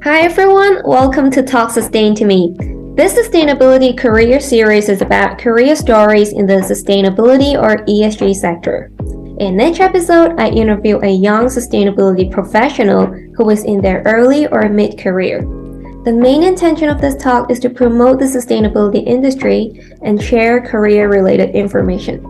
Hi everyone, welcome to Talk Sustain to Me. This sustainability career series is about career stories in the sustainability or ESG sector. In each episode, I interview a young sustainability professional who is in their early or mid-career. The main intention of this talk is to promote the sustainability industry and share career-related information.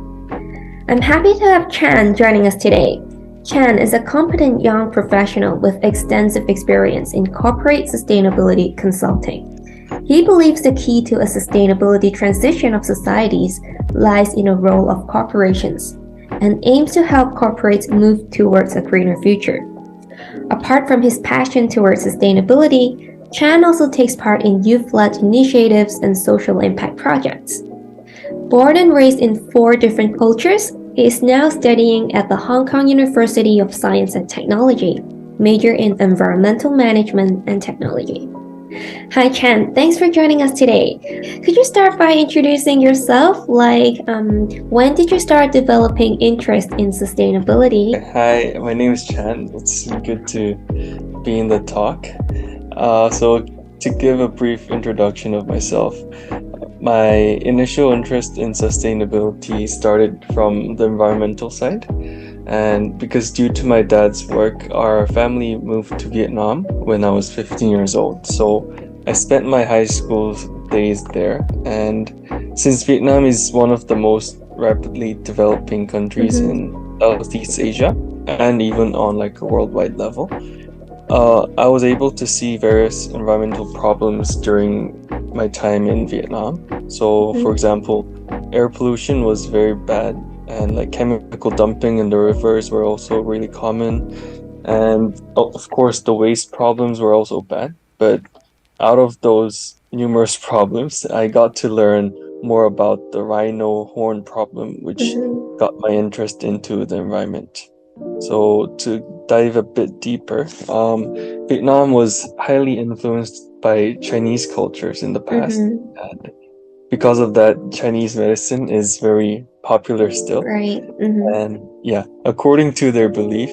I'm happy to have Chan joining us today. Chan is a competent young professional with extensive experience in corporate sustainability consulting. He believes the key to a sustainability transition of societies lies in the role of corporations and aims to help corporates move towards a greener future. Apart from his passion towards sustainability, Chan also takes part in youth-led initiatives and social impact projects. Born and raised in 4 different cultures, he is now studying at the Hong Kong University of Science and Technology, major in environmental management and technology. Hi Chan, thanks for joining us today. Could you start by introducing yourself? When did you start developing interest in sustainability? Hi, my name is Chan. It's good to be in the talk. So to give a brief introduction of myself, my initial interest in sustainability started from the environmental side, and because due to my dad's work, our family moved to Vietnam when I was 15 years old. So I spent my high school days there, and since Vietnam is one of the most rapidly developing countries in Southeast Asia, and even on like a worldwide level, I was able to see various environmental problems during my time in Vietnam. So, for example, air pollution was very bad, and like chemical dumping in the rivers were also really common. And of course, the waste problems were also bad. But out of those numerous problems, I got to learn more about the rhino horn problem, which got my interest into the environment. So to dive a bit deeper, Vietnam was highly influenced by Chinese cultures in the past, and because of that, Chinese medicine is very popular still. Right. And yeah, according to their belief,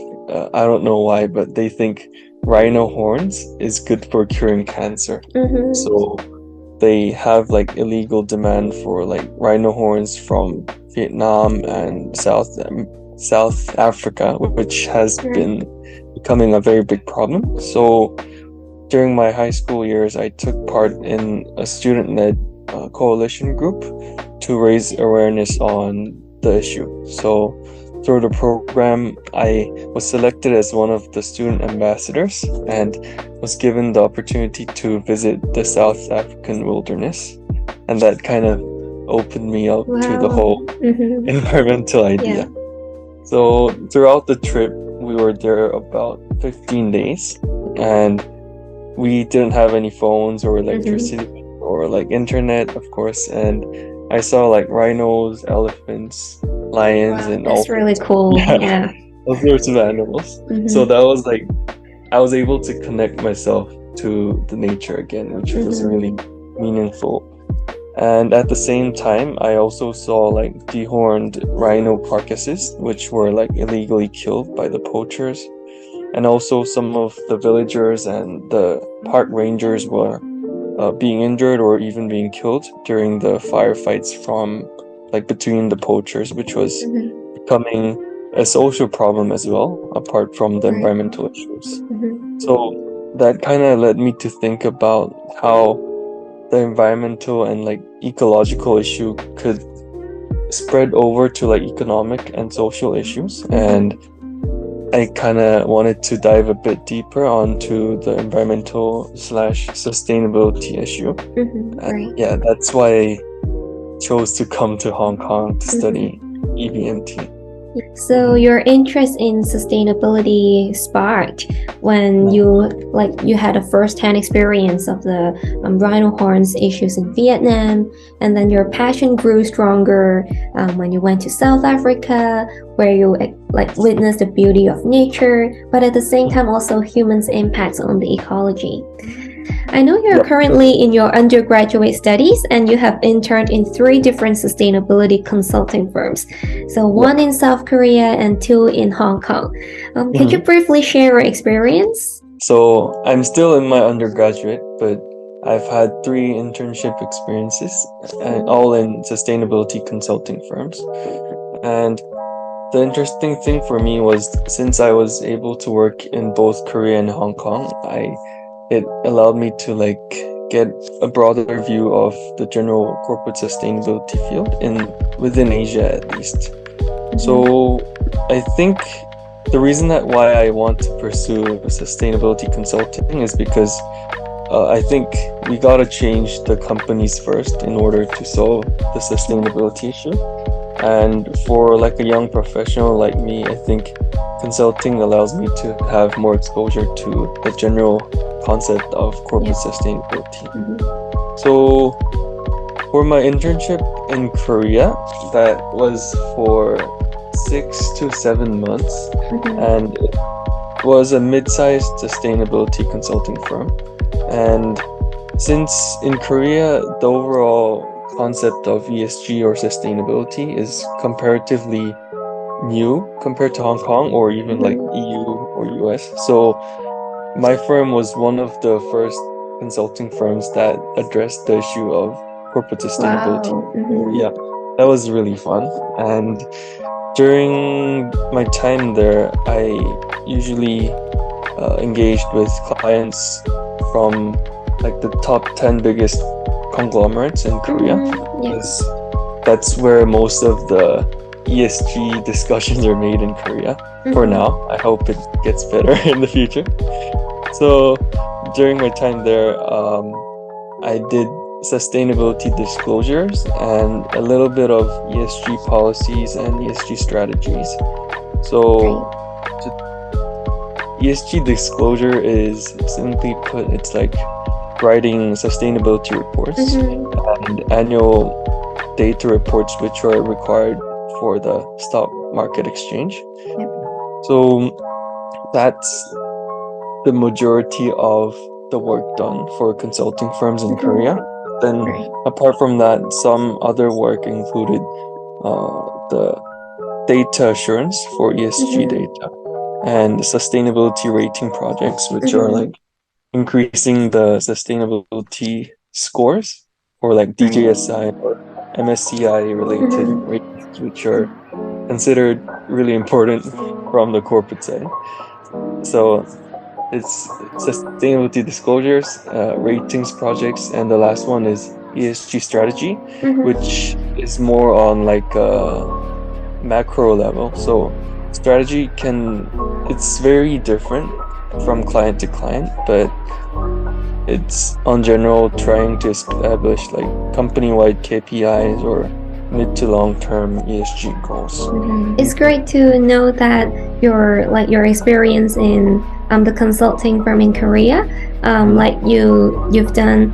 I don't know why, but they think rhino horns is good for curing cancer. So they have like illegal demand for like rhino horns from Vietnam and South Africa, which has been becoming a very big problem. So during my high school years, I took part in a student-led coalition group to raise awareness on the issue. So through the program, I was selected as one of the student ambassadors and was given the opportunity to visit the South African wilderness. And that kind of opened me up to the whole environmental idea. So throughout the trip, we were there about 15 days, and we didn't have any phones or electricity or like internet, of course. And I saw like rhinos, elephants, lions, and all. That's really cool. Yeah. All sorts of animals. So that was like, I was able to connect myself to the nature again, which was really meaningful. And at the same time, I also saw like dehorned rhino carcasses, which were like illegally killed by the poachers. And also some of the villagers and the park rangers were being injured or even being killed during the firefights from like between the poachers, which was becoming a social problem as well, apart from the environmental issues. So that kind of led me to think about how the environmental and like ecological issue could spread over to like economic and social issues. And I kind of wanted to dive a bit deeper onto the environmental / sustainability issue. And yeah, that's why I chose to come to Hong Kong to study EVMT. So your interest in sustainability sparked when you had a first-hand experience of the rhino horns issues in Vietnam, and then your passion grew stronger when you went to South Africa, where you witnessed the beauty of nature, but at the same time also humans' impacts on the ecology. I know you're currently in your undergraduate studies and you have interned in 3 different sustainability consulting firms. So 1 in South Korea and 2 in Hong Kong. Could you briefly share your experience? So I'm still in my undergraduate, but I've had 3 internship experiences, and all in sustainability consulting firms. And the interesting thing for me was, since I was able to work in both Korea and Hong Kong, it allowed me to get a broader view of the general corporate sustainability field within Asia at least. So I think the reason that why I want to pursue sustainability consulting is because I think we gotta change the companies first in order to solve the sustainability issue. And for a young professional like me, I think consulting allows me to have more exposure to the general concept of corporate sustainability. So for my internship in Korea, that was for 6 to 7 months, and it was a mid-sized sustainability consulting firm. And since in Korea, the overall concept of ESG or sustainability is comparatively new compared to Hong Kong or even EU or US. So my firm was one of the first consulting firms that addressed the issue of corporate sustainability. Wow. Yeah, that was really fun. And during my time there, I usually engaged with clients from the top 10 biggest conglomerates in Korea, because that's where most of the ESG discussions are made in Korea for now. I hope it gets better in the future. So during my time there, I did sustainability disclosures and a little bit of ESG policies and ESG strategies. So ESG disclosure is, simply put, it's like writing sustainability reports and annual data reports which are required for the stock market exchange. So that's the majority of the work done for consulting firms in Korea. Then apart from that, some other work included the data assurance for ESG data and sustainability rating projects, which are increasing the sustainability scores for DJSI or MSCI related ratings, which are considered really important from the corporate side. So it's sustainability disclosures, ratings projects, and the last one is ESG strategy, which is more on a macro level. So strategy it's very different from client to client, but it's on general trying to establish company-wide KPIs or mid to long-term ESG goals. It's great to know that your experience in the consulting firm in Korea, you've done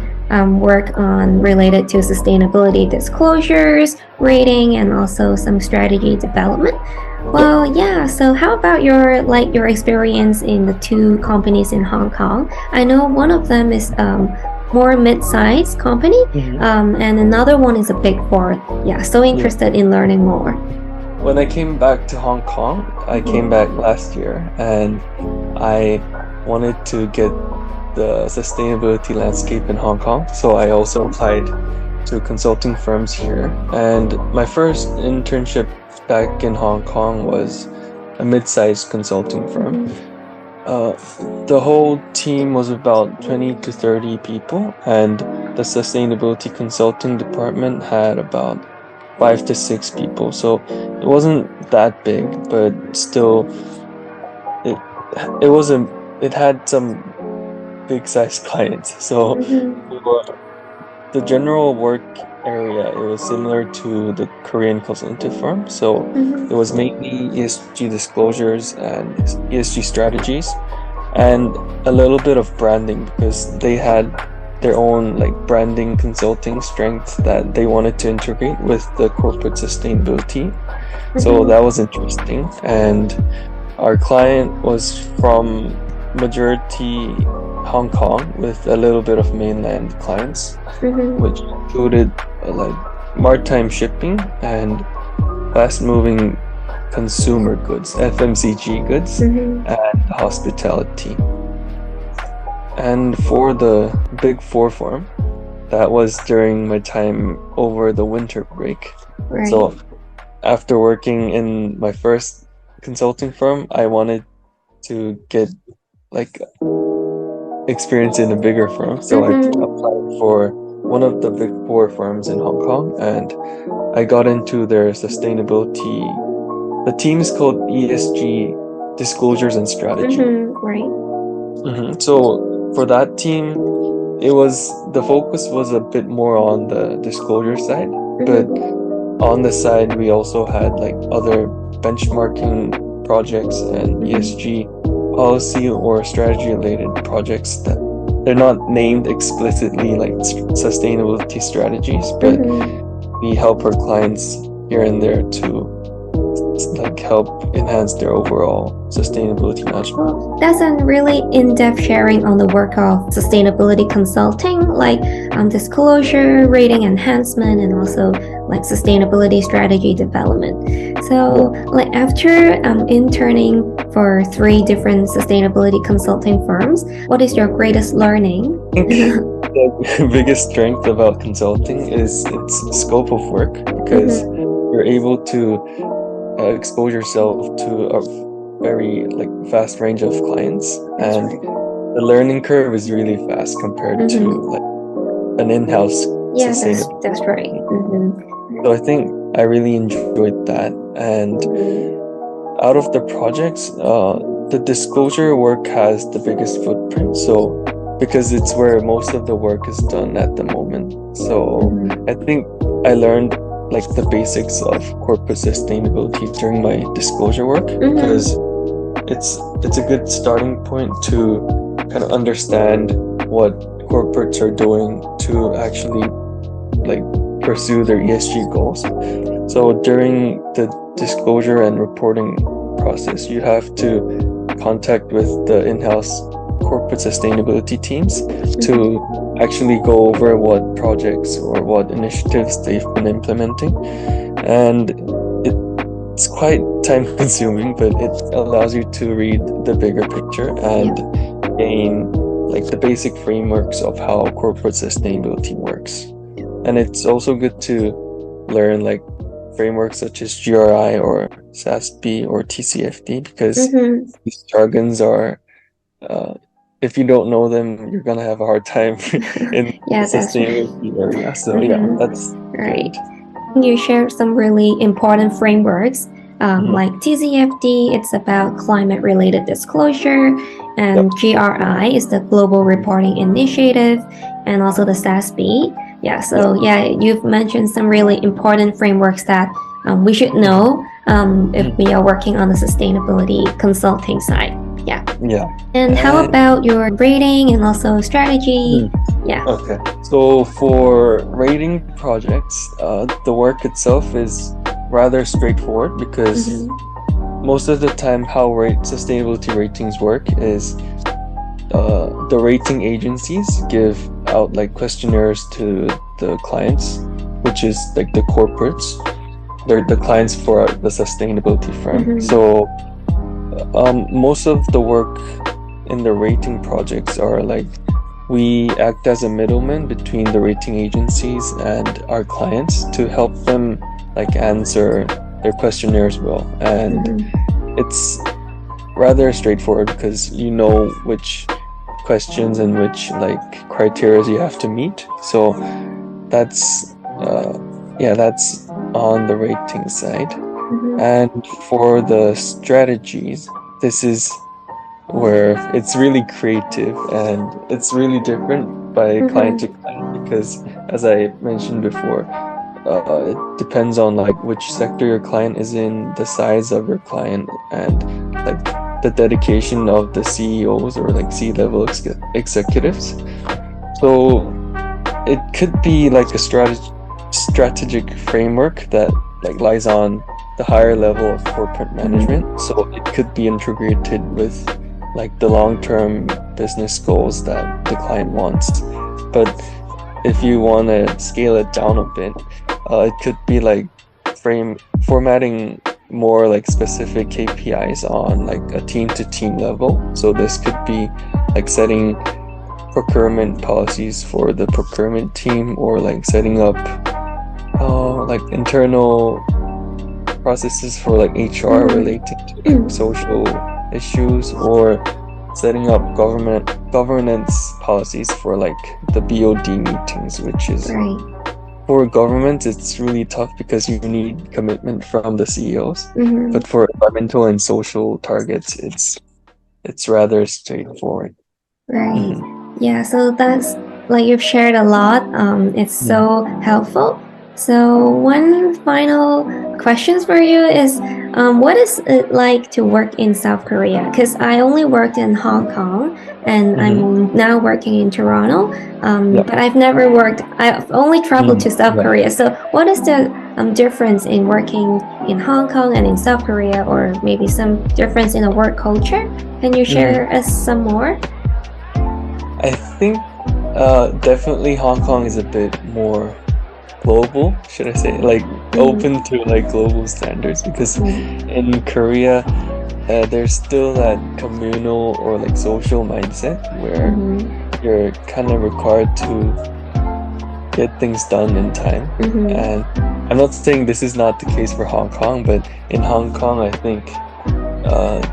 work on related to sustainability disclosures, rating, and also some strategy development. Well, yeah. So how about your experience in the 2 companies in Hong Kong? I know one of them is more mid-sized company, and another one is a big 4. Yeah, so interested in learning more. When I came back to Hong Kong, I came back last year, and I wanted to get the sustainability landscape in Hong Kong, so I also applied to consulting firms here. And my first internship back in Hong Kong was a mid-sized consulting firm. The whole team was about 20 to 30 people, and the sustainability consulting department had about 5 to 6 people. So it wasn't that big, but still, it had some big size clients. So for the general work area, it was similar to the Korean consulting firm. So it was mainly ESG disclosures and ESG strategies, and a little bit of branding, because they had their own branding consulting strength that they wanted to integrate with the corporate sustainability. So that was interesting. And our client was from majority Hong Kong with a little bit of mainland clients, which included maritime shipping and fast-moving consumer goods, FMCG goods, and hospitality. And for the Big Four firm, that was during my time over the winter break. Right. So after working in my first consulting firm, I wanted to get like experience in a bigger firm. So I applied for one of the Big Four firms in Hong Kong, and I got into their sustainability. The team is called ESG Disclosures and Strategy. Right. So for that team, the focus was a bit more on the disclosure side, but on the side we also had like other benchmarking projects and ESG policy or strategy related projects that they're not named explicitly like sustainability strategies, but we help our clients here and there to like help enhance their overall sustainability management. Well, that's a really in-depth sharing on the work of sustainability consulting, like disclosure, rating enhancement, and also like sustainability strategy development. So, like after interning for 3 different sustainability consulting firms, what is your greatest learning? The biggest strength about consulting is its scope of work, because you're able to expose yourself to a very like vast range of clients, and the learning curve is really fast compared to like an in-house sustainability. That's right. So I think I really enjoyed that, and out of the projects, the disclosure work has the biggest footprint. So because it's where most of the work is done at the moment. So I think I learned like the basics of corporate sustainability during my disclosure work, because it's a good starting point to kind of understand what corporates are doing to actually like pursue their ESG goals. So during the disclosure and reporting process, you have to contact with the in-house corporate sustainability teams to actually go over what projects or what initiatives they've been implementing. And it's quite time consuming, but it allows you to read the bigger picture and gain like the basic frameworks of how corporate sustainability works. And it's also good to learn like frameworks such as GRI or SASB or TCFD, because these jargons are if you don't know them, you're gonna have a hard time in the sustainability area. So that's right. You shared some really important frameworks, like TCFD. It's about climate-related disclosure, and GRI is the Global Reporting Initiative, and also the SASB. You've mentioned some really important frameworks that we should know if we are working on the sustainability consulting side. And how about your rating and also strategy? Okay. So for rating projects, the work itself is rather straightforward, because most of the time how sustainability ratings work is the rating agencies give out like questionnaires to the clients, which is like the corporates. They're the clients for the sustainability firm. So most of the work in the rating projects are like we act as a middleman between the rating agencies and our clients to help them like answer their questionnaires well. And it's rather straightforward because you know which questions and which like criteria you have to meet. So that's that's on the rating side. And for the strategies, this is where it's really creative and it's really different by client to client, because as I mentioned before, it depends on like which sector your client is in, the size of your client, and like the dedication of the CEOs or like C-level executives. So it could be like a strategic framework that like lies on the higher level of corporate management. So it could be integrated with like the long-term business goals that the client wants. But if you want to scale it down a bit, it could be like formatting more like specific KPIs on like a team to team level. So this could be like setting procurement policies for the procurement team, or like setting up like internal processes for like HR relating to like social issues, or setting up governance policies for like the BOD meetings, which is for government, it's really tough because you need commitment from the CEOs. But for environmental and social targets, it's rather straightforward. Right. Yeah, so that's like you've shared a lot. It's so helpful. So one final question for you is, what is it like to work in South Korea? Because I only worked in Hong Kong, and I'm now working in Toronto. But I've never worked. I've only traveled to South Korea. So what is the difference in working in Hong Kong and in South Korea, or maybe some difference in the work culture? Can you share us some more? I think definitely Hong Kong is a bit more global, should I say, like open to like global standards, because in Korea there's still that communal or like social mindset where you're kind of required to get things done in time. And I'm not saying this is not the case for Hong Kong, but in Hong Kong I think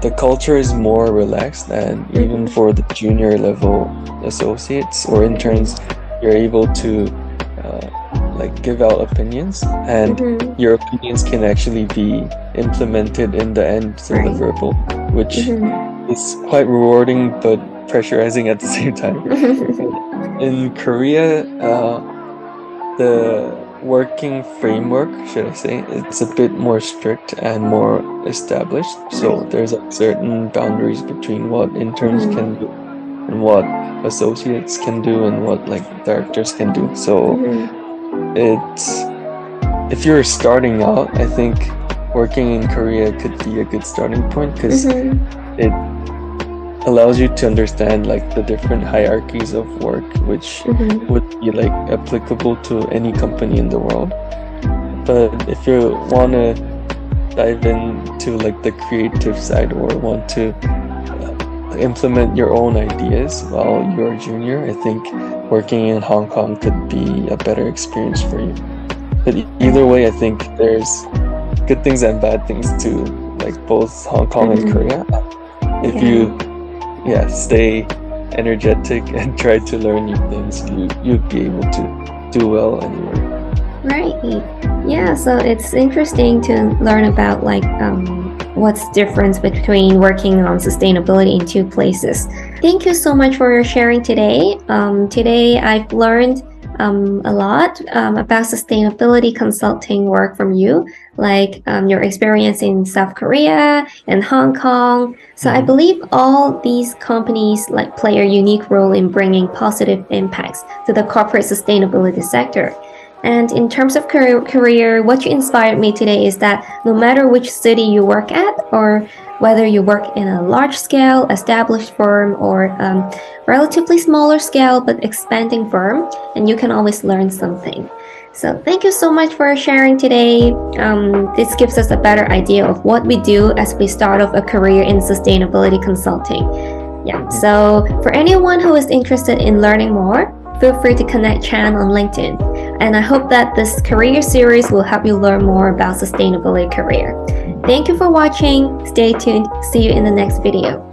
the culture is more relaxed, and even for the junior level associates or interns, you're able to like give out opinions, and your opinions can actually be implemented in the end deliverable, which is quite rewarding but pressurizing at the same time. In Korea, the working framework, should I say, it's a bit more strict and more established. So there's like certain boundaries between what interns can do and what associates can do and what like directors can do. So it's, if you're starting out, I think working in Korea could be a good starting point, because it allows you to understand like the different hierarchies of work, which would be like applicable to any company in the world. But if you want to dive into like the creative side, or want to implement your own ideas while you're a junior, I think working in Hong Kong could be a better experience for you. But either way, I think there's good things and bad things to like both Hong Kong and Korea. If you stay energetic and try to learn new things, you'd be able to do well anywhere. Right. Yeah, so it's interesting to learn about like what's the difference between working on sustainability in two places. Thank you so much for your sharing today. Today I've learned a lot about sustainability consulting work from you, like your experience in South Korea and Hong Kong. So I believe all these companies like play a unique role in bringing positive impacts to the corporate sustainability sector. And in terms of career, what you inspired me today is that no matter which city you work at, or whether you work in a large-scale, established firm, or relatively smaller scale but expanding firm, and you can always learn something. So thank you so much for sharing today. This gives us a better idea of what we do as we start off a career in sustainability consulting. Yeah. So for anyone who is interested in learning more, feel free to connect Chan on LinkedIn. And I hope that this career series will help you learn more about sustainability career. Thank you for watching. Stay tuned. See you in the next video.